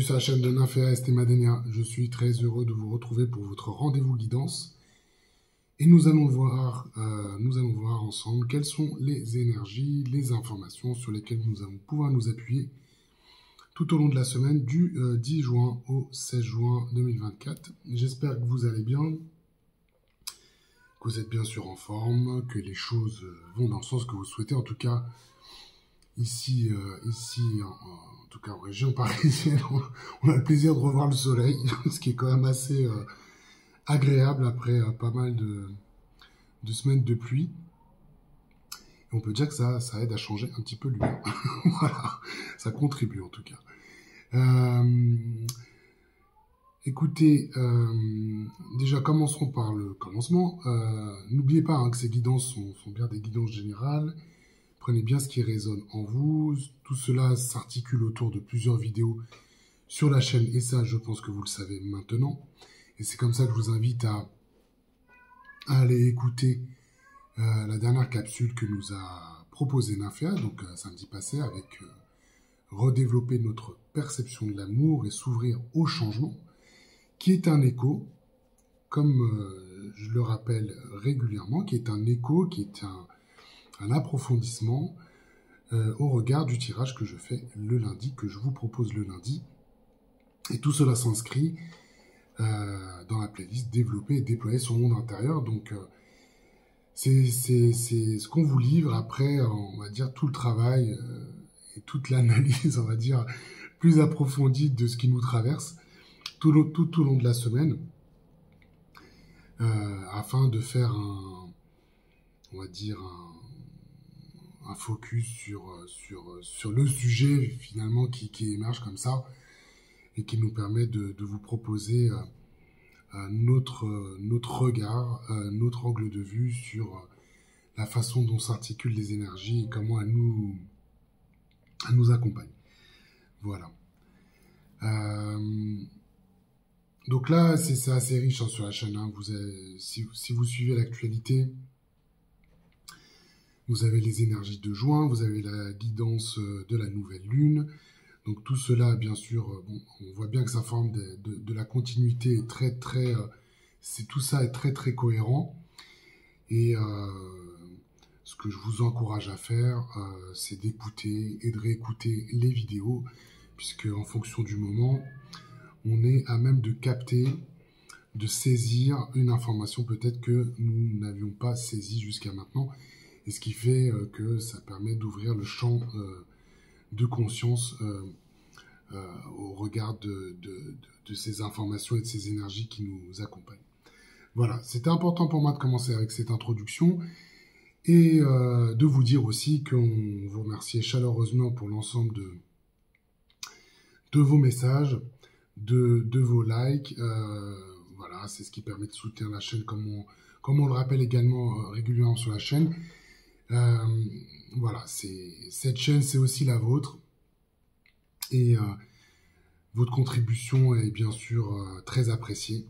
Bienvenue sur la chaîne de Nymphéa Estemadenia. Je suis très heureux de vous retrouver pour votre rendez-vous guidance. Et nous allons voir ensemble quelles sont les énergies, les informations sur lesquelles nous allons pouvoir nous appuyer tout au long de la semaine du 10 juin au 16 juin 2024. J'espère que vous allez bien, que vous êtes bien sûr en forme, que les choses vont dans le sens que vous souhaitez. En tout cas, ici en tout cas en région parisienne, on a le plaisir de revoir le soleil, ce qui est quand même assez agréable après pas mal de semaines de pluie. Et on peut dire que ça aide à changer un petit peu l'humeur. Voilà, ça contribue en tout cas. Écoutez, déjà commencerons par le commencement. N'oubliez pas que ces guidances sont bien des guidances générales. Prenez bien ce qui résonne en vous. Tout cela s'articule autour de plusieurs vidéos sur la chaîne. Et ça, je pense que vous le savez maintenant. Et c'est comme ça que je vous invite à aller écouter la dernière capsule que nous a proposée Nymphéa, donc samedi passé, avec redévelopper notre perception de l'amour et s'ouvrir au changement, qui est un écho, comme je le rappelle régulièrement, qui est un écho, qui est un approfondissement au regard du tirage que je fais le lundi, que je vous propose le lundi. Et tout cela s'inscrit dans la playlist Développer et déployer son monde intérieur. Donc, c'est ce qu'on vous livre après, on va dire, tout le travail et toute l'analyse, on va dire, plus approfondie de ce qui nous traverse tout au long de la semaine, afin de faire on va dire, un focus sur le sujet finalement qui émerge comme ça et qui nous permet de vous proposer notre regard, notre angle de vue sur la façon dont s'articulent les énergies et comment elles nous accompagnent. Voilà. Donc là, c'est assez riche sur la chaîne. Si vous suivez l'actualité, vous avez les énergies de juin, vous avez la guidance de la nouvelle lune. Donc tout cela, bien sûr, on voit bien que ça forme de la continuité tout ça est très très cohérent. Et ce que je vous encourage à faire, c'est d'écouter et de réécouter les vidéos, puisque en fonction du moment, on est à même de capter, de saisir une information peut-être que nous n'avions pas saisie jusqu'à maintenant. Et ce qui fait que ça permet d'ouvrir le champ de conscience au regard de ces informations et de ces énergies qui nous accompagnent. Voilà, c'était important pour moi de commencer avec cette introduction et de vous dire aussi qu'on vous remercie chaleureusement pour l'ensemble de vos messages, de vos likes. Voilà, c'est ce qui permet de soutenir la chaîne comme on le rappelle également régulièrement sur la chaîne. Voilà, cette chaîne, c'est aussi la vôtre. Et votre contribution est bien sûr très appréciée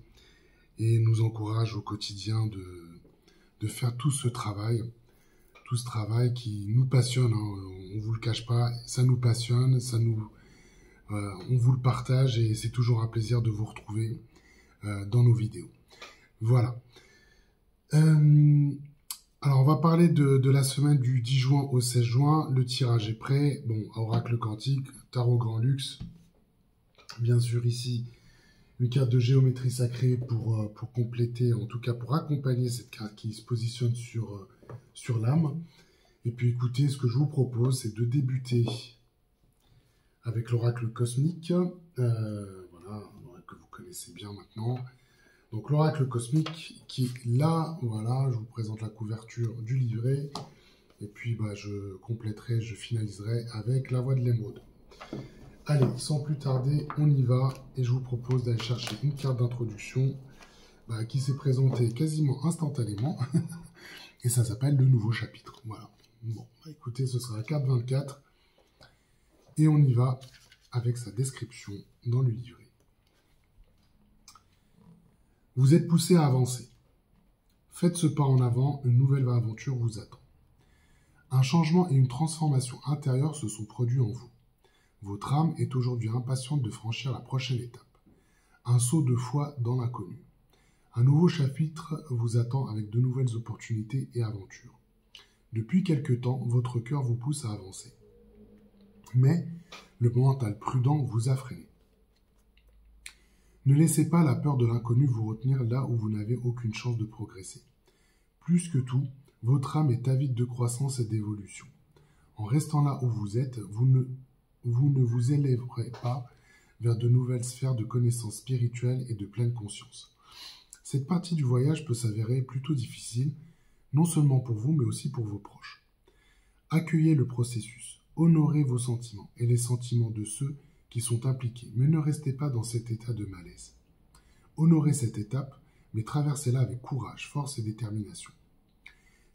et nous encourage au quotidien de faire tout ce travail qui nous passionne. On ne vous le cache pas, ça nous passionne, on vous le partage et c'est toujours un plaisir de vous retrouver dans nos vidéos. Voilà. Alors, on va parler de la semaine du 10 juin au 16 juin. Le tirage est prêt. Bon, oracle quantique, tarot grand luxe. Bien sûr, ici, une carte de géométrie sacrée pour compléter, en tout cas pour accompagner cette carte qui se positionne sur l'âme. Et puis, écoutez, ce que je vous propose, c'est de débuter avec l'oracle cosmique. Voilà, que vous connaissez bien maintenant. Donc l'oracle cosmique qui est là, voilà, je vous présente la couverture du livret. Et puis je compléterai, je finaliserai avec la voix de l'émeraude. Allez, sans plus tarder, on y va. Et je vous propose d'aller chercher une carte d'introduction qui s'est présentée quasiment instantanément. Et ça s'appelle le nouveau chapitre. Voilà. Bon, écoutez, ce sera la carte 24. Et on y va avec sa description dans le livret. Vous êtes poussé à avancer. Faites ce pas en avant, une nouvelle aventure vous attend. Un changement et une transformation intérieure se sont produits en vous. Votre âme est aujourd'hui impatiente de franchir la prochaine étape. Un saut de foi dans l'inconnu. Un nouveau chapitre vous attend avec de nouvelles opportunités et aventures. Depuis quelque temps, votre cœur vous pousse à avancer. Mais le mental prudent vous a freiné. Ne laissez pas la peur de l'inconnu vous retenir là où vous n'avez aucune chance de progresser. Plus que tout, votre âme est avide de croissance et d'évolution. En restant là où vous êtes, vous ne vous élèverez pas vers de nouvelles sphères de connaissances spirituelles et de pleine conscience. Cette partie du voyage peut s'avérer plutôt difficile, non seulement pour vous, mais aussi pour vos proches. Accueillez le processus, honorez vos sentiments et les sentiments de ceux qui sont impliqués, mais ne restez pas dans cet état de malaise. Honorez cette étape, mais traversez-la avec courage, force et détermination.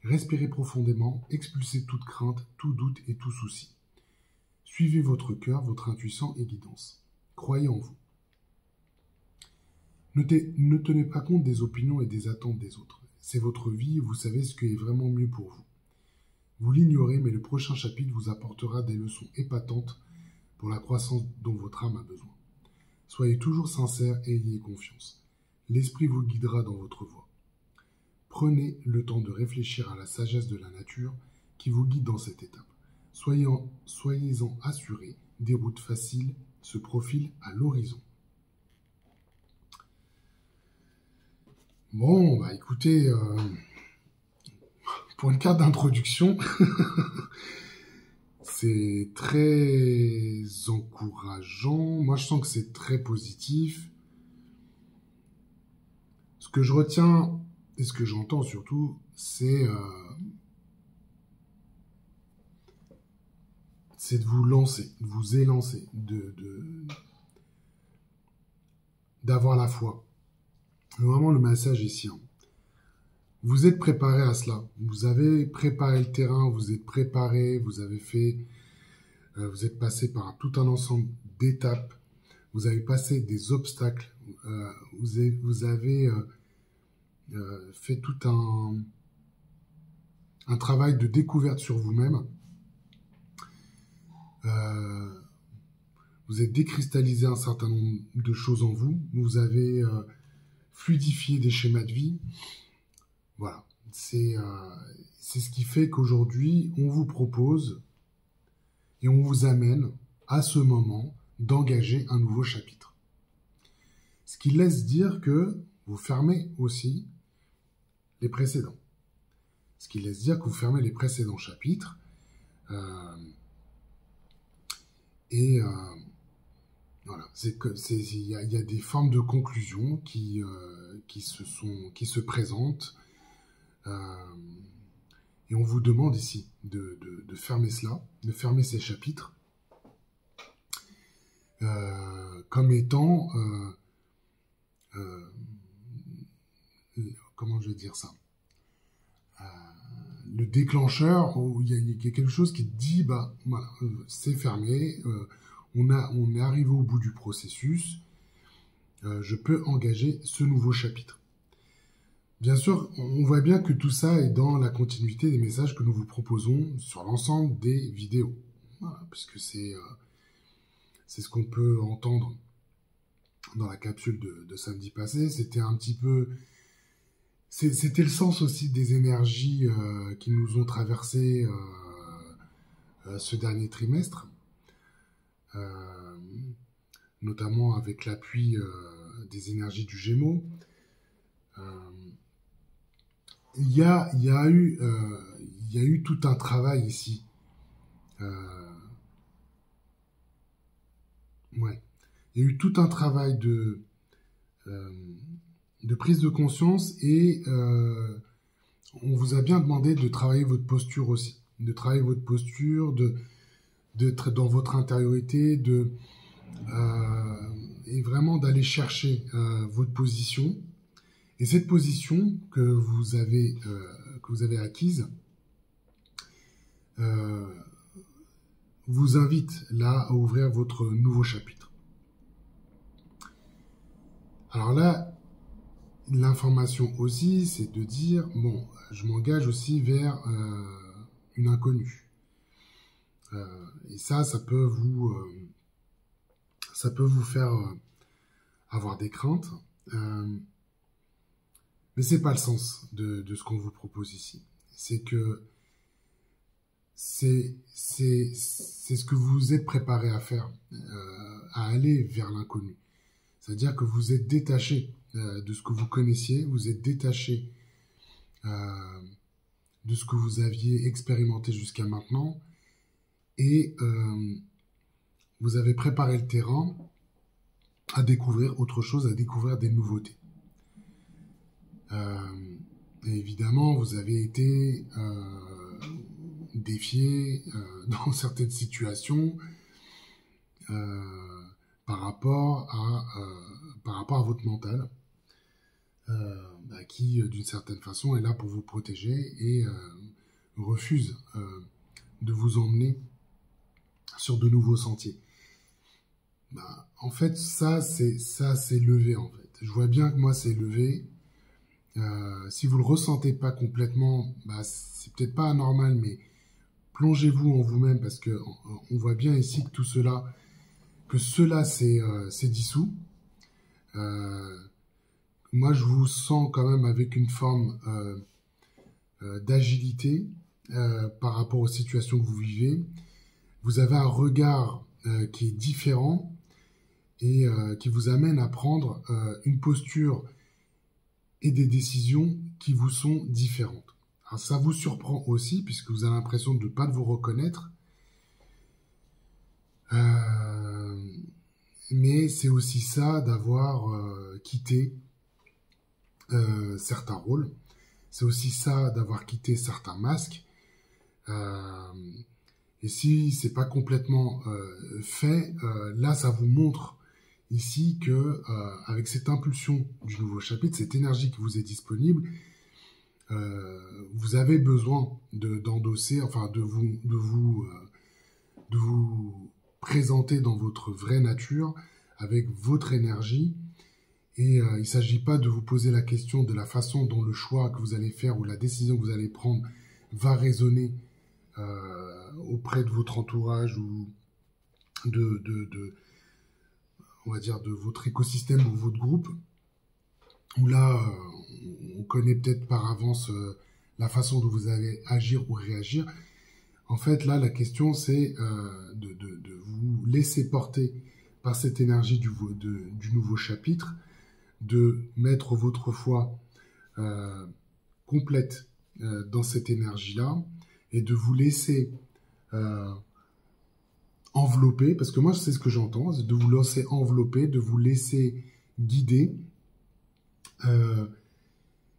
Respirez profondément, expulsez toute crainte, tout doute et tout souci. Suivez votre cœur, votre intuition et guidance. Croyez en vous. Ne tenez pas compte des opinions et des attentes des autres. C'est votre vie et vous savez ce qui est vraiment mieux pour vous. Vous l'ignorez, mais le prochain chapitre vous apportera des leçons épatantes pour la croissance dont votre âme a besoin. Soyez toujours sincère et ayez confiance. L'esprit vous guidera dans votre voie. Prenez le temps de réfléchir à la sagesse de la nature qui vous guide dans cette étape. Soyez-en assurés, des routes faciles se profilent à l'horizon. Bon, bah écoutez, pour une carte d'introduction, c'est très encourageant. Moi, je sens que c'est très positif. Ce que je retiens et ce que j'entends surtout, c'est de vous lancer, de vous élancer, d'avoir la foi. Vraiment, le message ici. Vous êtes préparé à cela. Vous avez préparé le terrain, vous êtes préparé, vous êtes passé par tout un ensemble d'étapes. Vous avez passé des obstacles. Vous avez fait tout un travail de découverte sur vous-même. Vous êtes décristallisé un certain nombre de choses en vous. Vous avez fluidifié des schémas de vie. Voilà. C'est ce qui fait qu'aujourd'hui, on vous propose et on vous amène à ce moment d'engager un nouveau chapitre. Ce qui laisse dire que vous fermez aussi les précédents. Ce qui laisse dire que vous fermez les précédents chapitres. Voilà, il y a des formes de conclusion qui se présentent et on vous demande ici de fermer cela, de fermer ces chapitres comme étant comment je vais dire ça, le déclencheur où il y a quelque chose qui dit bah voilà, c'est fermé. On est arrivé au bout du processus, je peux engager ce nouveau chapitre. Bien sûr, on voit bien que tout ça est dans la continuité des messages que nous vous proposons sur l'ensemble des vidéos. Voilà, puisque c'est ce qu'on peut entendre dans la capsule de samedi passé. C'était un petit peu... C'était le sens aussi des énergies qui nous ont traversé ce dernier trimestre. Notamment avec l'appui des énergies du Gémeaux. Il y a eu tout un travail ici. Ouais. Il y a eu tout un travail de prise de conscience et on vous a bien demandé de travailler votre posture aussi. De travailler votre posture, d'être dans votre intériorité, et vraiment d'aller chercher votre position. Et cette position que vous avez acquise vous invite là à ouvrir votre nouveau chapitre. Alors là, l'information aussi, c'est de dire, bon, je m'engage aussi vers une inconnue. Et ça peut vous ça peut vous faire avoir des craintes, mais c'est pas le sens de ce qu'on vous propose ici. C'est que c'est ce que vous êtes préparé à faire, à aller vers l'inconnu. C'est-à-dire que vous êtes détaché de ce que vous connaissiez, vous êtes détaché de ce que vous aviez expérimenté jusqu'à maintenant, et vous avez préparé le terrain à découvrir autre chose, à découvrir des nouveautés. Et évidemment, vous avez été défié dans certaines situations par rapport à votre mental, qui, d'une certaine façon, est là pour vous protéger et refuse de vous emmener sur de nouveaux sentiers. En fait, ça c'est levé, en fait. Je vois bien que moi, c'est levé. Si vous le ressentez pas complètement, c'est peut-être pas anormal, mais plongez-vous en vous-même, parce que on voit bien ici que tout cela, c'est dissous. Moi, je vous sens quand même avec une forme d'agilité par rapport aux situations que vous vivez. Vous avez un regard qui est différent et qui vous amène à prendre une posture et des décisions qui vous sont différentes. Alors, ça vous surprend aussi, puisque vous avez l'impression de ne pas vous reconnaître. Mais c'est aussi ça d'avoir quitté certains rôles. C'est aussi ça d'avoir quitté certains masques. Et si c'est pas complètement fait, là ça vous montre ici que avec cette impulsion du nouveau chapitre, cette énergie qui vous est disponible, vous avez besoin d'endosser, enfin de vous présenter dans votre vraie nature avec votre énergie. Et il ne s'agit pas de vous poser la question de la façon dont le choix que vous allez faire ou la décision que vous allez prendre va résonner auprès de votre entourage ou on va dire de votre écosystème ou votre groupe, où là, on connaît peut-être par avance la façon dont vous allez agir ou réagir. En fait, là, la question, c'est de vous laisser porter par cette énergie du nouveau chapitre, de mettre votre foi complète dans cette énergie-là et de vous laisser envelopper, parce que moi, c'est ce que j'entends, c'est de vous laisser envelopper, de vous laisser guider.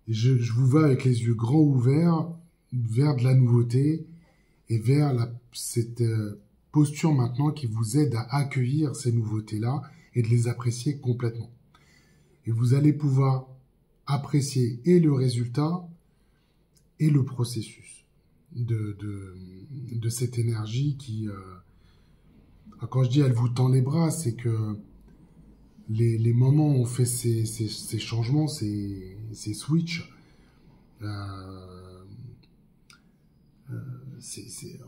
Je vous vois avec les yeux grands ouverts vers de la nouveauté et vers cette posture maintenant qui vous aide à accueillir ces nouveautés-là et de les apprécier complètement. Et vous allez pouvoir apprécier et le résultat et le processus de cette énergie qui, quand je dis elle vous tend les bras, c'est que les moments où on fait ces changements, ces switches,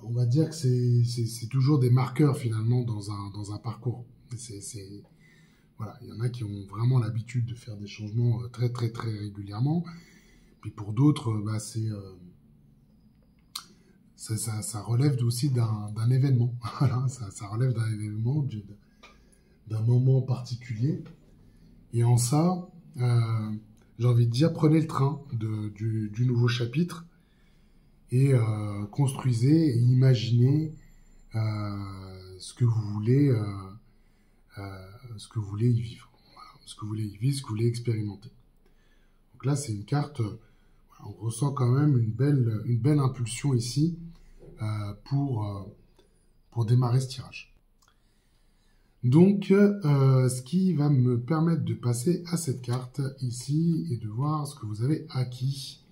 on va dire que c'est toujours des marqueurs finalement dans un parcours. Voilà, il y en a qui ont vraiment l'habitude de faire des changements très très très régulièrement. Puis pour d'autres, ça relève aussi d'un événement. Voilà, ça relève d'un événement, d'un moment particulier. Et en ça, j'ai envie de dire, prenez le train du nouveau chapitre et construisez et imaginez ce que vous voulez y vivre. Voilà, ce que vous voulez y vivre, ce que vous voulez expérimenter. Donc là, c'est une carte, on ressent quand même une belle impulsion ici pour démarrer ce tirage. Donc, ce qui va me permettre de passer à cette carte ici et de voir ce que vous avez acquis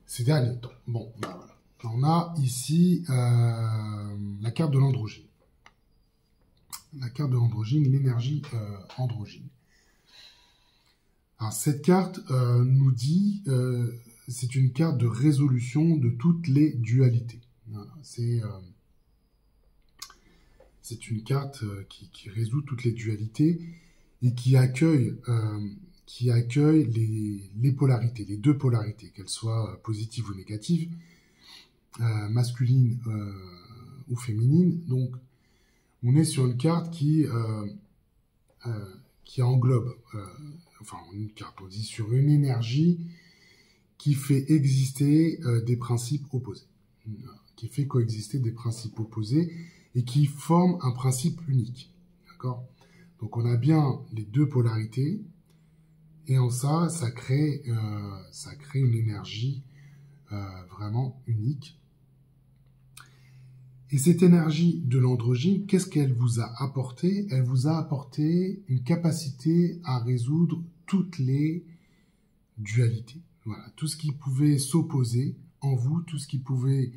ces derniers temps. Bon, voilà. On a ici la carte de l'androgyne. La carte de l'androgyne, l'énergie androgyne. Alors, cette carte nous dit, c'est une carte de résolution de toutes les dualités. Voilà, c'est c'est une carte qui résout toutes les dualités et qui accueille les polarités, les deux polarités, qu'elles soient positives ou négatives, masculines ou féminines. Donc, on est sur une carte qui englobe, une carte, on dit sur une énergie qui fait exister des principes opposés, qui fait coexister des principes opposés et qui forment un principe unique. D'accord ? Donc on a bien les deux polarités, et en ça crée une énergie vraiment unique. Et cette énergie de l'androgyne, qu'est-ce qu'elle vous a apporté? Elle vous a apporté une capacité à résoudre toutes les dualités. Voilà, tout ce qui pouvait s'opposer en vous, tout ce qui pouvait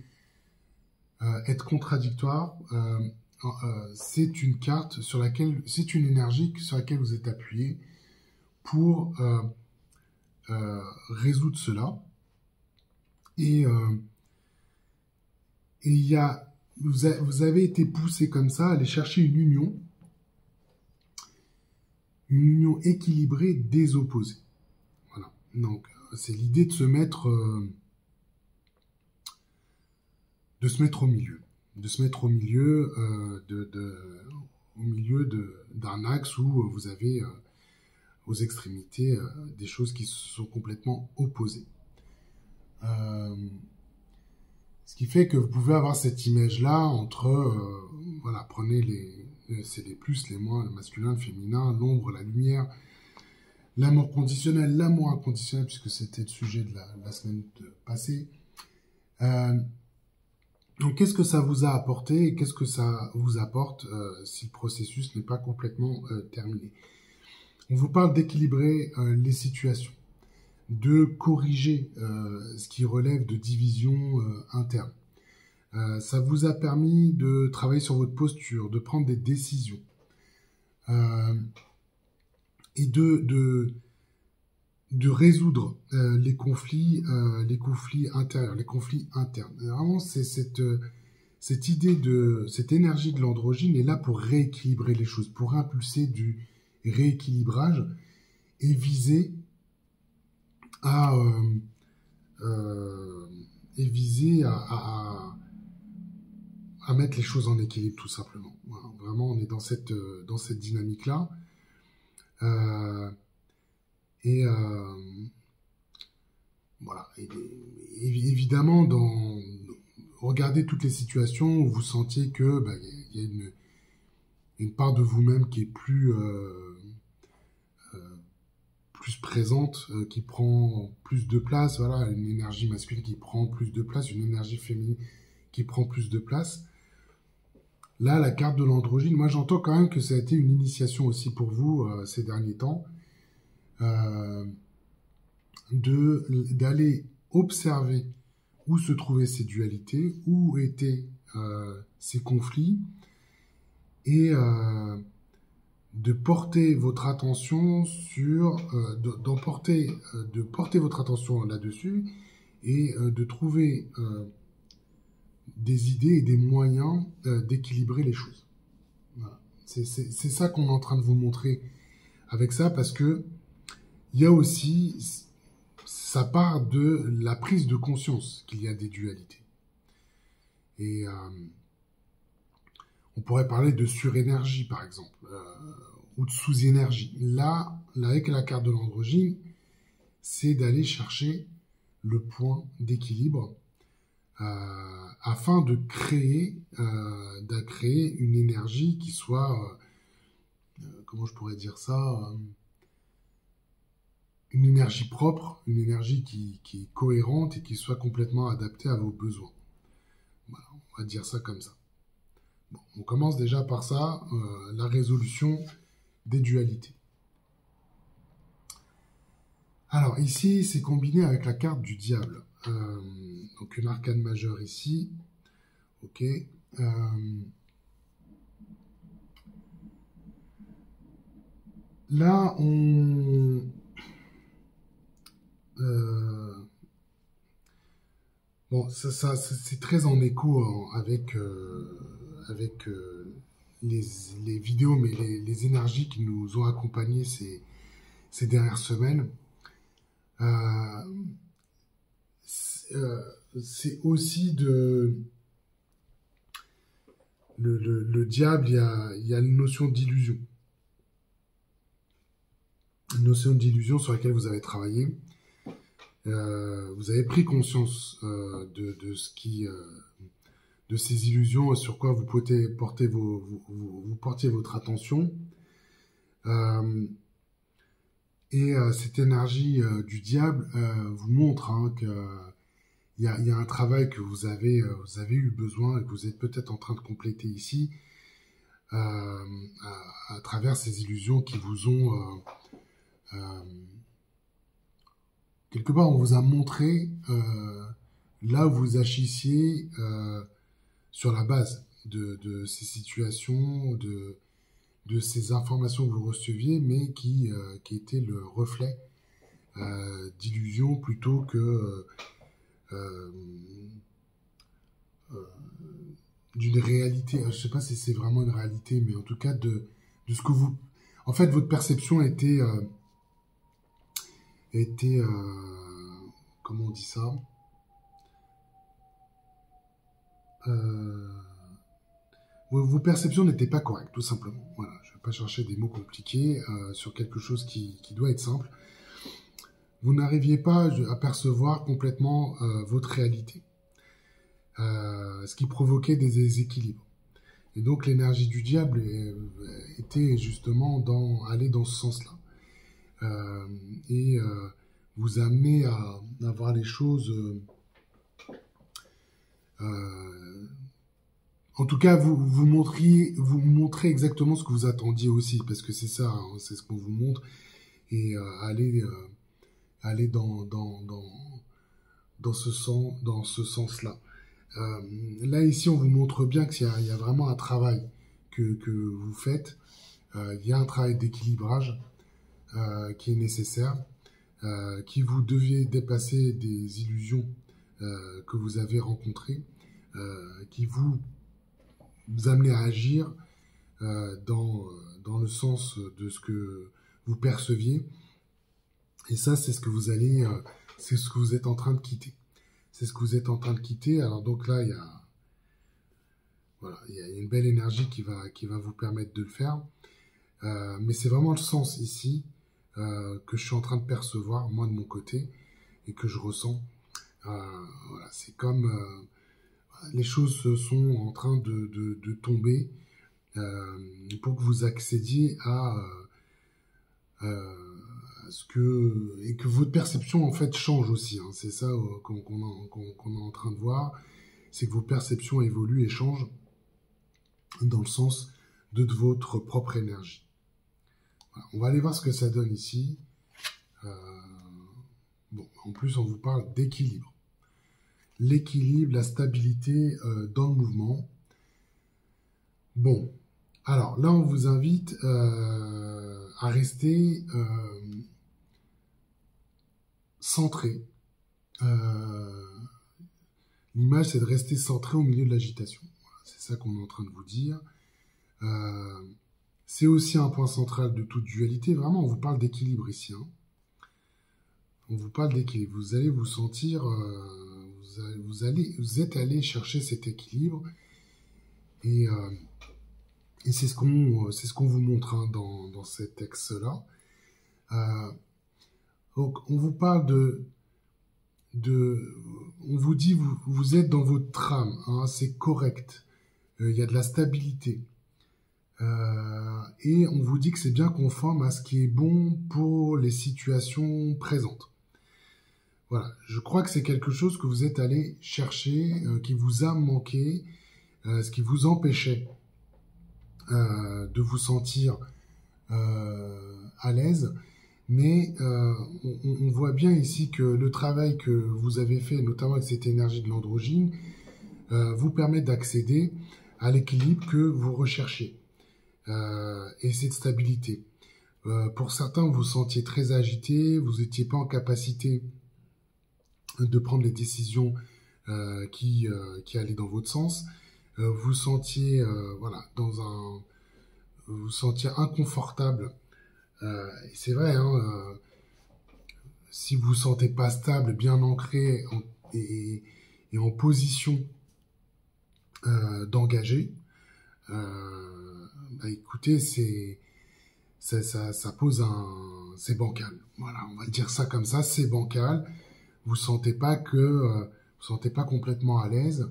être contradictoire, c'est une carte sur laquelle, c'est une énergie sur laquelle vous êtes appuyé pour résoudre cela. Et vous avez été poussé comme ça à aller chercher une union équilibrée des opposés. Voilà. Donc, c'est l'idée de se mettre au milieu. De se mettre au milieu d'un axe où vous avez aux extrémités des choses qui sont complètement opposées. Ce qui fait que vous pouvez avoir cette image-là entre, prenez c'est les plus, les moins, le masculin, le féminin, l'ombre, la lumière, l'amour conditionnel, l'amour inconditionnel, puisque c'était le sujet de la semaine passée. Donc, qu'est-ce que ça vous a apporté et qu'est-ce que ça vous apporte si le processus n'est pas complètement terminé? On vous parle d'équilibrer les situations, de corriger ce qui relève de division interne. Ça vous a permis de travailler sur votre posture, de prendre des décisions et de résoudre les conflits intérieurs, les conflits internes. Et vraiment, c'est cette idée cette énergie de l'androgyne est là pour rééquilibrer les choses, pour impulser du rééquilibrage et viser à mettre les choses en équilibre, tout simplement. Voilà, vraiment, on est dans cette dynamique-là. Voilà. Et évidemment, regardez toutes les situations où vous sentiez que y a une part de vous-même qui est plus présente, qui prend plus de place. Voilà, une énergie masculine qui prend plus de place, une énergie féminine qui prend plus de place. Là, la carte de l'androgyne, moi j'entends quand même que ça a été une initiation aussi pour vous ces derniers temps. D'aller observer où se trouvaient ces dualités, où étaient ces conflits, et de porter votre attention de porter votre attention là-dessus, et de trouver des idées et des moyens d'équilibrer les choses. Voilà. C'est ça qu'on est en train de vous montrer avec ça, parce que il y a aussi, ça part de la prise de conscience qu'il y a des dualités. Et on pourrait parler de surénergie, par exemple, ou de sous-énergie. Là, avec la carte de l'androgyne, c'est d'aller chercher le point d'équilibre afin de créer une énergie qui soit, comment je pourrais dire ça, une énergie propre, une énergie qui est cohérente et qui soit complètement adaptée à vos besoins. Voilà, on va dire ça comme ça. Bon, on commence déjà par ça, la résolution des dualités. Alors ici, c'est combiné avec la carte du diable. Donc une arcane majeure ici. Ok. Là, bon, ça c'est très en écho avec les vidéos, mais les énergies qui nous ont accompagnés ces dernières semaines. C'est aussi le diable, il y a une notion d'illusion. Une notion d'illusion sur laquelle vous avez travaillé. Vous avez pris conscience de ce qui... de ces illusions sur quoi vous portiez votre attention. Cette énergie du diable vous montre qu'il y a un travail que vous avez eu besoin et que vous êtes peut-être en train de compléter ici à travers ces illusions qui vous ont... quelque part, on vous a montré là où vous agissiez sur la base de ces situations, de ces informations que vous receviez, mais qui étaient le reflet d'illusions plutôt que d'une réalité. Je ne sais pas si c'est vraiment une réalité, mais en tout cas de ce que vous... En fait, votre perception était comment on dit ça, vos perceptions n'étaient pas correctes, tout simplement. Voilà, je ne vais pas chercher des mots compliqués sur quelque chose qui doit être simple. Vous n'arriviez pas à percevoir complètement votre réalité, ce qui provoquait des déséquilibres. Et donc l'énergie du diable était justement aller dans ce sens-là. Vous amener à voir les choses... en tout cas, vous montrez exactement ce que vous attendiez aussi, parce que c'est ça, hein, c'est ce qu'on vous montre, et aller dans ce sens-là. Là, ici, on vous montre bien qu'il y a vraiment un travail que vous faites. Il y a un travail d'équilibrage qui est nécessaire, qui vous deviez dépasser des illusions que vous avez rencontrées, qui vous amenez à agir dans le sens de ce que vous perceviez. Et ça, c'est ce que vous allez, c'est ce que vous êtes en train de quitter. C'est ce que vous êtes en train de quitter. Alors donc là, il y a une belle énergie qui va vous permettre de le faire. Mais c'est vraiment le sens ici que je suis en train de percevoir, moi de mon côté, et que je ressens. Voilà, c'est comme les choses sont en train de tomber pour que vous accédiez à ce que... Et que votre perception, en fait, change aussi. Hein. C'est ça qu'on est en train de voir. C'est que vos perceptions évoluent et changent dans le sens de votre propre énergie. Voilà. On va aller voir ce que ça donne ici. Bon, en plus, on vous parle d'équilibre. L'équilibre, la stabilité dans le mouvement. Bon, alors là, on vous invite à rester centré. L'image, c'est de rester centré au milieu de l'agitation. Voilà, c'est ça qu'on est en train de vous dire. C'est aussi un point central de toute dualité. Vraiment, on vous parle d'équilibre ici. Hein. On vous parle d'équilibre. Vous allez vous sentir... vous êtes allé chercher cet équilibre. Et c'est ce qu'on vous montre hein, dans ces textes-là. Donc, on vous parle on vous dit, vous êtes dans votre trame, hein, c'est correct. Il y a de la stabilité. Et on vous dit que c'est bien conforme à ce qui est bon pour les situations présentes. Voilà, je crois que c'est quelque chose que vous êtes allé chercher, qui vous a manqué, ce qui vous empêchait de vous sentir à l'aise. Mais on voit bien ici que le travail que vous avez fait, notamment avec cette énergie de l'androgyne, vous permet d'accéder à l'équilibre que vous recherchez et cette stabilité. Pour certains, vous vous sentiez très agité, vous n'étiez pas en capacité de prendre les décisions qui allaient dans votre sens. Vous sentiez voilà, dans vous sentir inconfortable. Et c'est vrai, hein, si vous vous sentez pas stable, bien ancré et en position d'engager, bah écoutez, ça pose c'est bancal. Voilà, on va dire ça comme ça, c'est bancal. Vous sentez pas vous sentez pas complètement à l'aise.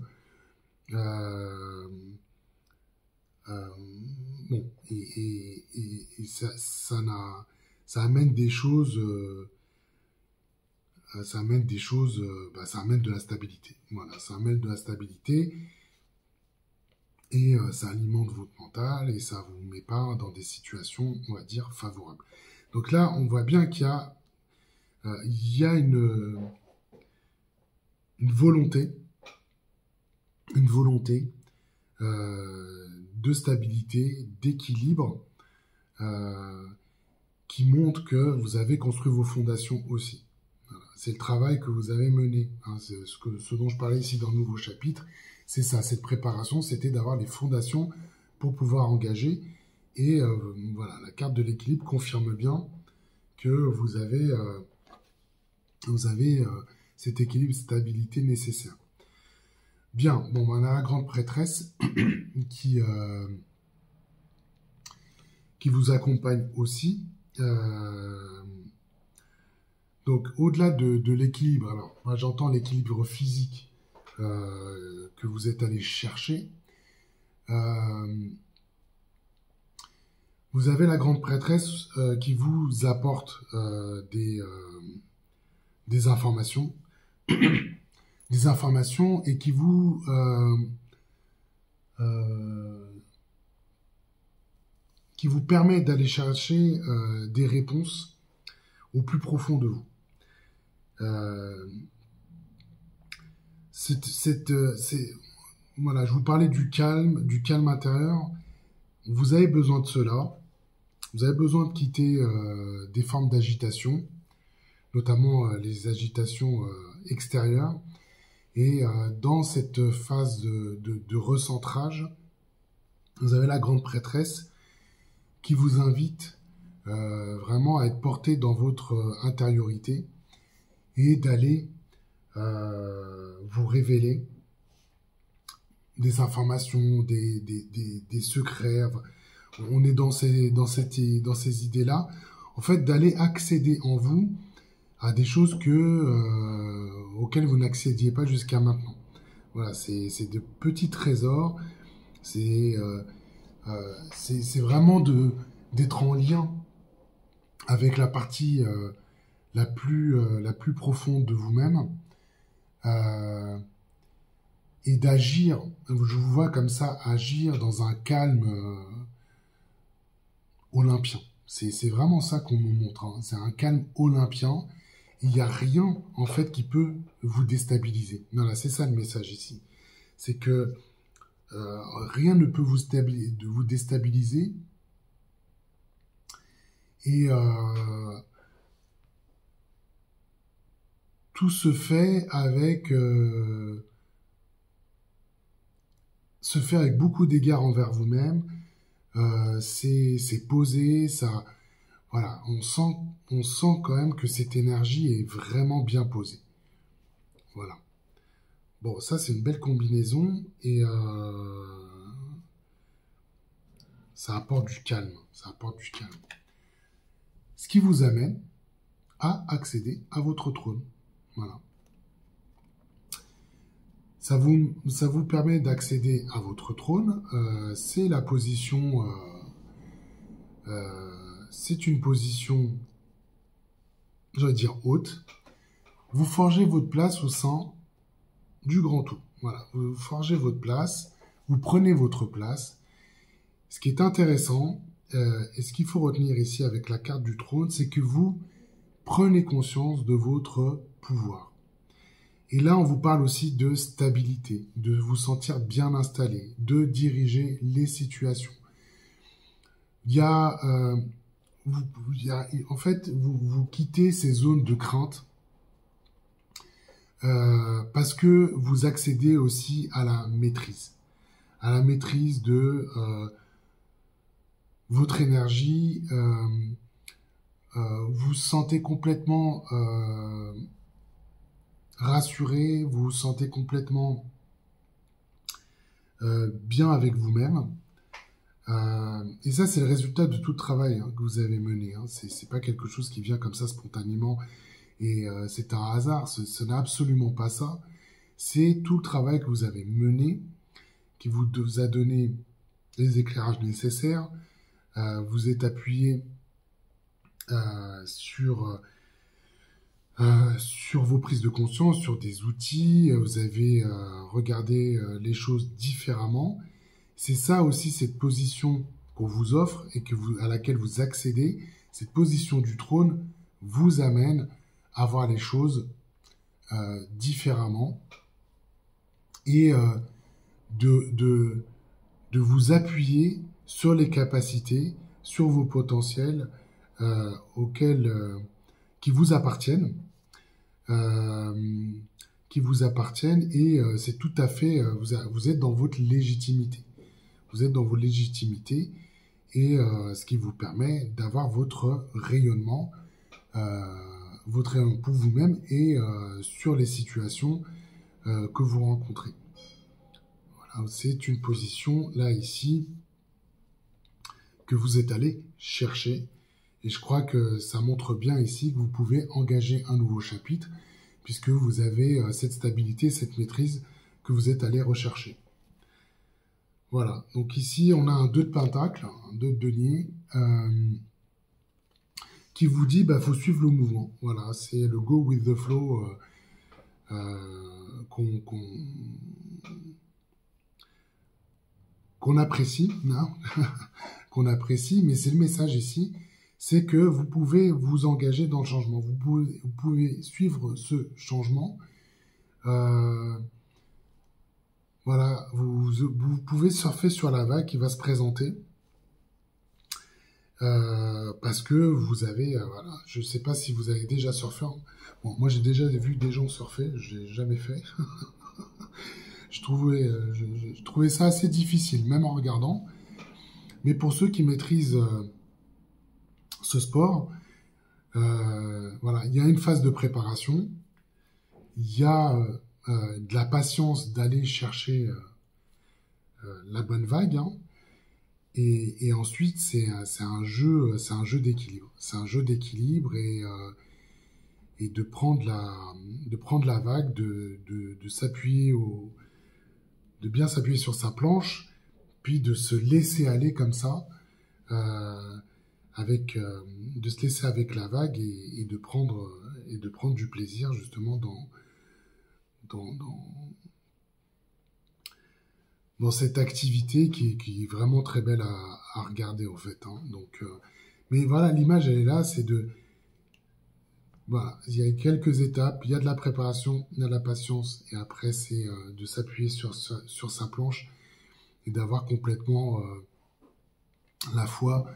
Euh, bon, ça amène des choses, ça amène de la stabilité. Voilà, ça amène de la stabilité et ça alimente votre mental et ça vous met pas dans des situations, on va dire, favorables. Donc là, on voit bien il y a une volonté, de stabilité, d'équilibre, qui montre que vous avez construit vos fondations aussi. Voilà. C'est le travail que vous avez mené. Hein. C'est ce dont je parlais ici dans le nouveau chapitre. C'est ça, cette préparation, c'était d'avoir les fondations pour pouvoir engager. Et voilà, la carte de l'équilibre confirme bien que vous avez cet équilibre, cette stabilité nécessaire. Bien, bon, on a la grande prêtresse qui vous accompagne aussi. Donc, au-delà de l'équilibre, alors, moi j'entends l'équilibre physique que vous êtes allé chercher. Vous avez la grande prêtresse qui vous apporte des informations. Des informations et qui vous permet d'aller chercher des réponses au plus profond de vous. Voilà, je vous parlais du calme intérieur. Vous avez besoin de cela. Vous avez besoin de quitter des formes d'agitation, notamment les agitations extérieures. Et dans cette phase de recentrage, vous avez la grande prêtresse qui vous invite vraiment à être porté dans votre intériorité et d'aller vous révéler des informations, des secrets. On est dans ces idées-là. En fait, d'aller accéder en vous à des choses auxquelles vous n'accédiez pas jusqu'à maintenant. Voilà, c'est de petits trésors. C'est vraiment d'être en lien avec la partie la plus profonde de vous-même et d'agir. Je vous vois comme ça agir dans un calme olympien. C'est vraiment ça qu'on nous montre. Hein. C'est un calme olympien. Il n'y a rien, en fait, qui peut vous déstabiliser. Non, là, c'est ça le message ici. C'est que rien ne peut vous déstabiliser. Et tout se fait avec beaucoup d'égard envers vous-même. C'est posé, ça... Voilà, on sent quand même que cette énergie est vraiment bien posée. Voilà. Bon, ça c'est une belle combinaison et ça apporte du calme. Ce qui vous amène à accéder à votre trône. Voilà. Ça vous permet d'accéder à votre trône. C'est la position... c'est une position, j'allais dire haute. Vous forgez votre place au sein du grand tout. Voilà, vous forgez votre place, vous prenez votre place. Ce qui est intéressant, et ce qu'il faut retenir ici avec la carte du trône, c'est que vous prenez conscience de votre pouvoir. Et là, on vous parle aussi de stabilité, de vous sentir bien installé, de diriger les situations. En fait, vous quittez ces zones de crainte parce que vous accédez aussi à la maîtrise de votre énergie, vous sentez complètement rassuré, vous vous sentez complètement bien avec vous-même. Et ça, c'est le résultat de tout le travail que vous avez mené. C'est pas quelque chose qui vient comme ça spontanément et c'est un hasard. Ce n'est absolument pas ça. C'est tout le travail que vous avez mené qui vous a donné les éclairages nécessaires. Vous êtes appuyé sur vos prises de conscience, sur des outils. Vous avez regardé les choses différemment. C'est ça aussi, cette position qu'on vous offre et à laquelle vous accédez. Cette position du trône vous amène à voir les choses différemment et de vous appuyer sur les capacités, sur vos potentiels qui vous appartiennent. Et c'est tout à fait, vous êtes dans votre légitimité. Vous êtes dans vos légitimités et ce qui vous permet d'avoir votre rayonnement pour vous-même et sur les situations que vous rencontrez. Voilà, c'est une position, là, ici, que vous êtes allé chercher. Et je crois que ça montre bien ici que vous pouvez engager un nouveau chapitre puisque vous avez cette stabilité, cette maîtrise que vous êtes allé rechercher. Voilà, donc ici on a un 2 de pentacle, un 2 de denier, qui vous dit faut suivre le mouvement. Voilà, c'est le go with the flow qu'on apprécie, qu'on apprécie, mais c'est le message ici, c'est que vous pouvez vous engager dans le changement, vous pouvez suivre ce changement. Voilà, vous pouvez surfer sur la vague qui va se présenter parce que vous avez, voilà, je ne sais pas si vous avez déjà surfé. Bon, moi j'ai déjà vu des gens surfer, je l'ai jamais fait. je trouvais ça assez difficile, même en regardant. Mais pour ceux qui maîtrisent ce sport, voilà, il y a une phase de préparation, il y a de la patience d'aller chercher la bonne vague, et ensuite c'est un jeu d'équilibre. C'est un jeu d'équilibre et de prendre la vague, de s'appuyer de bien s'appuyer sur sa planche, puis de se laisser aller comme ça, de se laisser avec la vague et de prendre du plaisir justement dans cette activité qui est vraiment très belle à regarder en fait. Donc, mais voilà, l'image elle est là, c'est voilà, il y a quelques étapes, il y a de la préparation, il y a de la patience, et après c'est de s'appuyer sur sa planche et d'avoir complètement la foi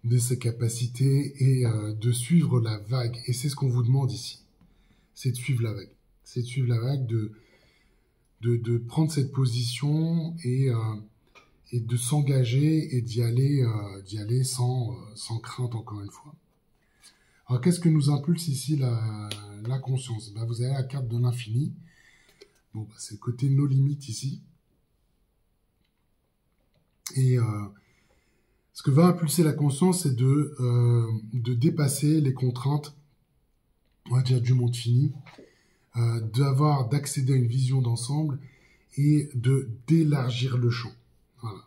de ses capacités et de suivre la vague. Et c'est ce qu'on vous demande ici, c'est de suivre la vague. C'est de suivre la vague, de prendre cette position et de s'engager et d'y aller sans crainte, encore une fois. Alors, qu'est-ce que nous impulse ici la conscience? Vous avez la carte de l'infini. Bon, c'est le côté no limites ici. Et ce que va impulser la conscience, c'est de dépasser les contraintes, on va dire, du monde fini, d'accéder à une vision d'ensemble et d'élargir le champ. Voilà.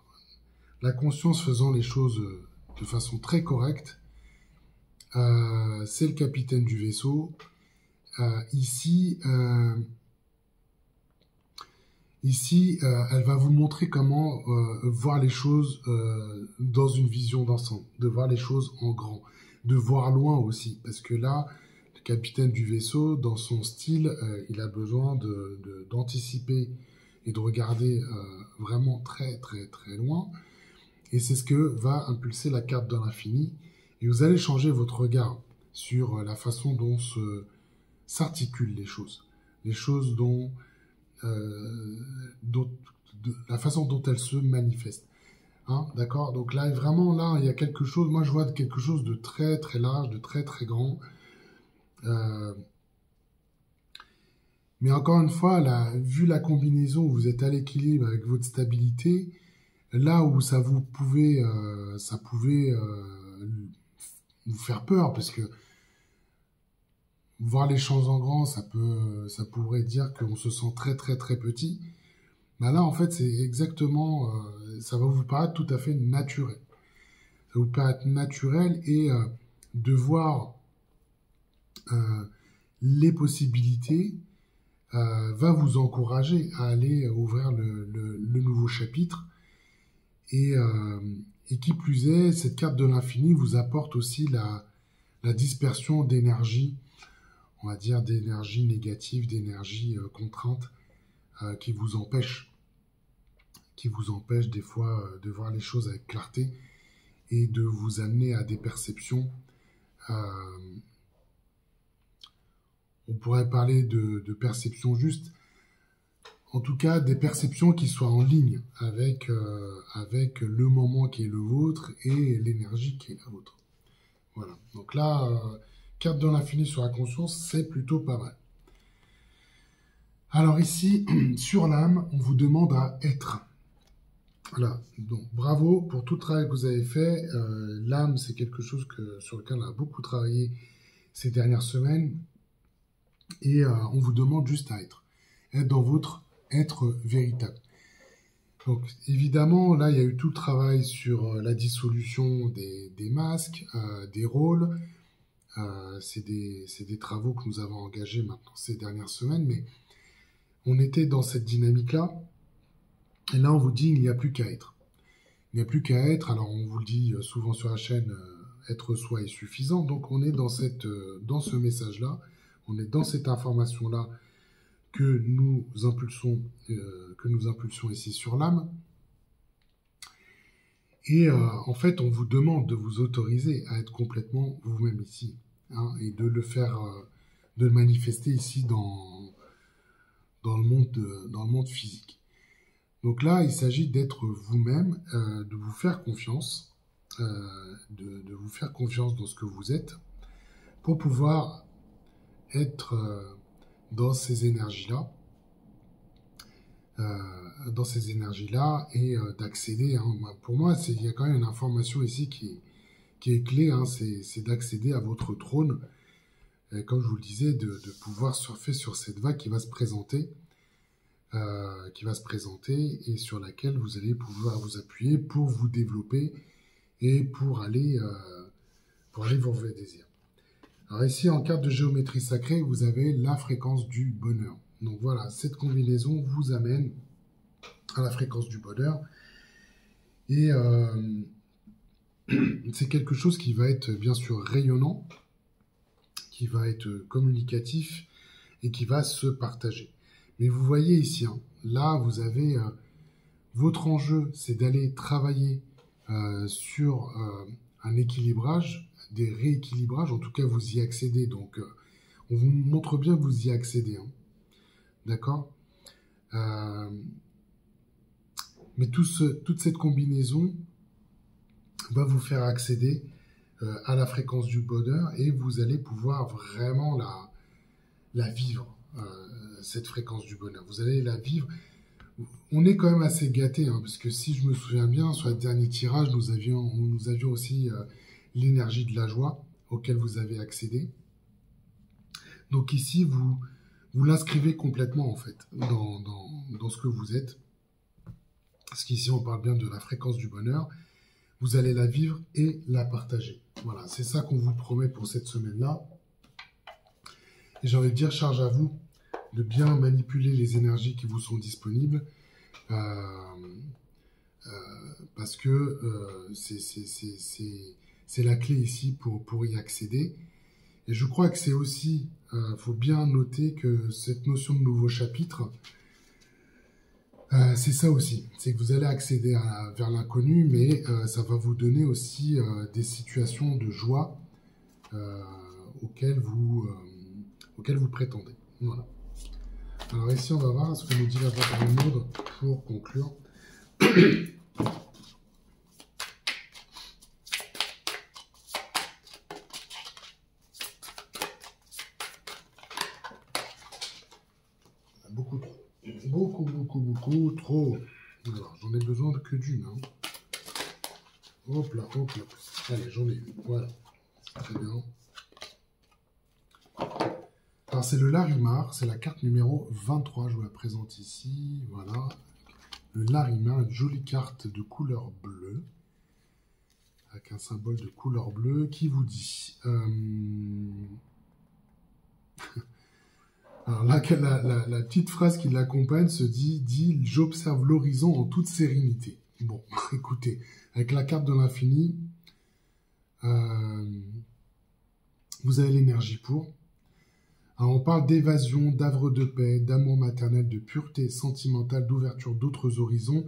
La conscience faisant les choses de façon très correcte, c'est le capitaine du vaisseau. Ici, elle va vous montrer comment voir les choses dans une vision d'ensemble, de voir les choses en grand, de voir loin aussi, parce que là, le capitaine du vaisseau, dans son style, il a besoin d'anticiper et de regarder vraiment très très très loin, et c'est ce que va impulser la carte de l'infini, et vous allez changer votre regard sur la façon dont s'articulent les choses la façon dont elles se manifestent. Hein, d'accord? Donc là, vraiment, là, il y a quelque chose, moi je vois quelque chose de très très large, de très très grand. Euh, mais encore une fois, là, vu la combinaison où vous êtes à l'équilibre avec votre stabilité, là où ça pouvait vous faire peur, parce que voir les choses en grand, ça pourrait dire qu'on se sent très très très petit. Bah là, en fait, c'est exactement, ça va vous paraître tout à fait naturel. Ça vous paraître naturel et de voir euh, les possibilités va vous encourager à aller ouvrir le nouveau chapitre. Et, euh, et qui plus est, cette carte de l'infini vous apporte aussi la dispersion d'énergie, on va dire d'énergie négative, d'énergie contrainte, qui vous empêche des fois de voir les choses avec clarté et de vous amener à des perceptions. On pourrait parler de perceptions justes, en tout cas des perceptions qui soient en ligne avec le moment qui est le vôtre et l'énergie qui est la vôtre. Voilà. Donc là, carte de l'infini sur la conscience, c'est plutôt pas mal. Alors ici, sur l'âme, on vous demande à être. Voilà, donc bravo pour tout le travail que vous avez fait. L'âme, c'est quelque chose sur lequel on a beaucoup travaillé ces dernières semaines. Et on vous demande juste à être. Être dans votre être véritable. Donc évidemment, là, il y a eu tout le travail sur la dissolution des masques, des rôles. C'est des travaux que nous avons engagés maintenant ces dernières semaines, mais on était dans cette dynamique-là. Et là, on vous dit, il n'y a plus qu'à être. Il n'y a plus qu'à être. Alors, on vous le dit souvent sur la chaîne, être soi est suffisant. Donc, on est dans ce message-là. On est dans cette information-là que nous impulsons ici sur l'âme. Et en fait, on vous demande de vous autoriser à être complètement vous-même ici, hein, et de le faire, de le manifester ici dans le monde physique. Donc là, il s'agit d'être vous-même, de vous faire confiance, de vous faire confiance dans ce que vous êtes, pour pouvoir être dans ces énergies-là, et d'accéder. Hein. Pour moi, il y a quand même une information ici qui est clé, hein, c'est d'accéder à votre trône, et comme je vous le disais, de pouvoir surfer sur cette vague qui va se présenter. Et sur laquelle vous allez pouvoir vous appuyer pour vous développer et pour aller vers vos désirs. Alors ici, en carte de géométrie sacrée, vous avez la fréquence du bonheur. Donc voilà, cette combinaison vous amène à la fréquence du bonheur. Et c'est quelque chose qui va être bien sûr rayonnant, qui va être communicatif et qui va se partager. Mais vous voyez ici, hein, là, vous avez votre enjeu, c'est d'aller travailler sur un équilibrage, des rééquilibrages. En tout cas, vous y accédez. Donc, on vous montre bien que vous y accédez. Hein. D'accord ? Mais toute cette combinaison va vous faire accéder à la fréquence du bonheur et vous allez pouvoir vraiment la vivre. Cette fréquence du bonheur. Vous allez la vivre. On est quand même assez gâtés, hein, parce que si je me souviens bien, sur le dernier tirage, nous avions aussi l'énergie de la joie auquel vous avez accédé. Donc ici, vous l'inscrivez complètement, en fait, dans ce que vous êtes. Parce qu'ici, on parle bien de la fréquence du bonheur. Vous allez la vivre et la partager. Voilà, c'est ça qu'on vous promet pour cette semaine-là. Et j'ai envie de dire, charge à vous de bien manipuler les énergies qui vous sont disponibles, parce que c'est la clé ici pour y accéder. Et je crois que c'est aussi, faut bien noter que cette notion de nouveau chapitre, c'est ça aussi, c'est que vous allez accéder vers l'inconnu, mais ça va vous donner aussi des situations de joie auxquelles vous prétendez. Voilà. Alors ici, on va voir ce que nous dit la voix du monde pour conclure. beaucoup, beaucoup, beaucoup, trop. Alors, j'en ai besoin que d'une. Hein. Hop là, hop là. Allez, j'en ai une. Voilà. Très bien. Alors, c'est le Larimar. C'est la carte numéro 23. Je vous la présente ici. Voilà. Le Larimar, une jolie carte de couleur bleue. Avec un symbole de couleur bleue qui vous dit... Alors là, la petite phrase qui l'accompagne se dit « J'observe l'horizon en toute sérénité ». Bon, écoutez, avec la carte de l'infini, vous avez l'énergie pour. Alors, on parle d'évasion, d'havre de paix, d'amour maternel, de pureté sentimentale, d'ouverture d'autres horizons.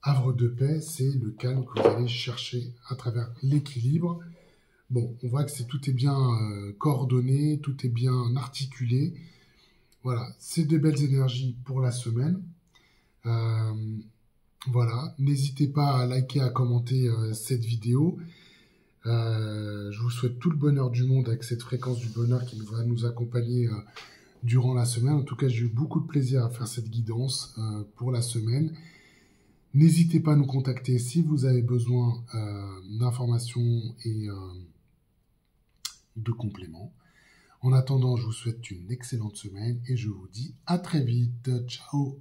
Havre de paix, c'est le calme que vous allez chercher à travers l'équilibre. Bon, on voit que tout est bien coordonné, tout est bien articulé. Voilà, c'est de belles énergies pour la semaine. Voilà, n'hésitez pas à liker, à commenter cette vidéo. Je vous souhaite tout le bonheur du monde avec cette fréquence du bonheur qui va nous accompagner durant la semaine. En tout cas, j'ai eu beaucoup de plaisir à faire cette guidance pour la semaine. N'hésitez pas à nous contacter si vous avez besoin d'informations et de compléments. En attendant, je vous souhaite une excellente semaine et je vous dis à très vite. Ciao!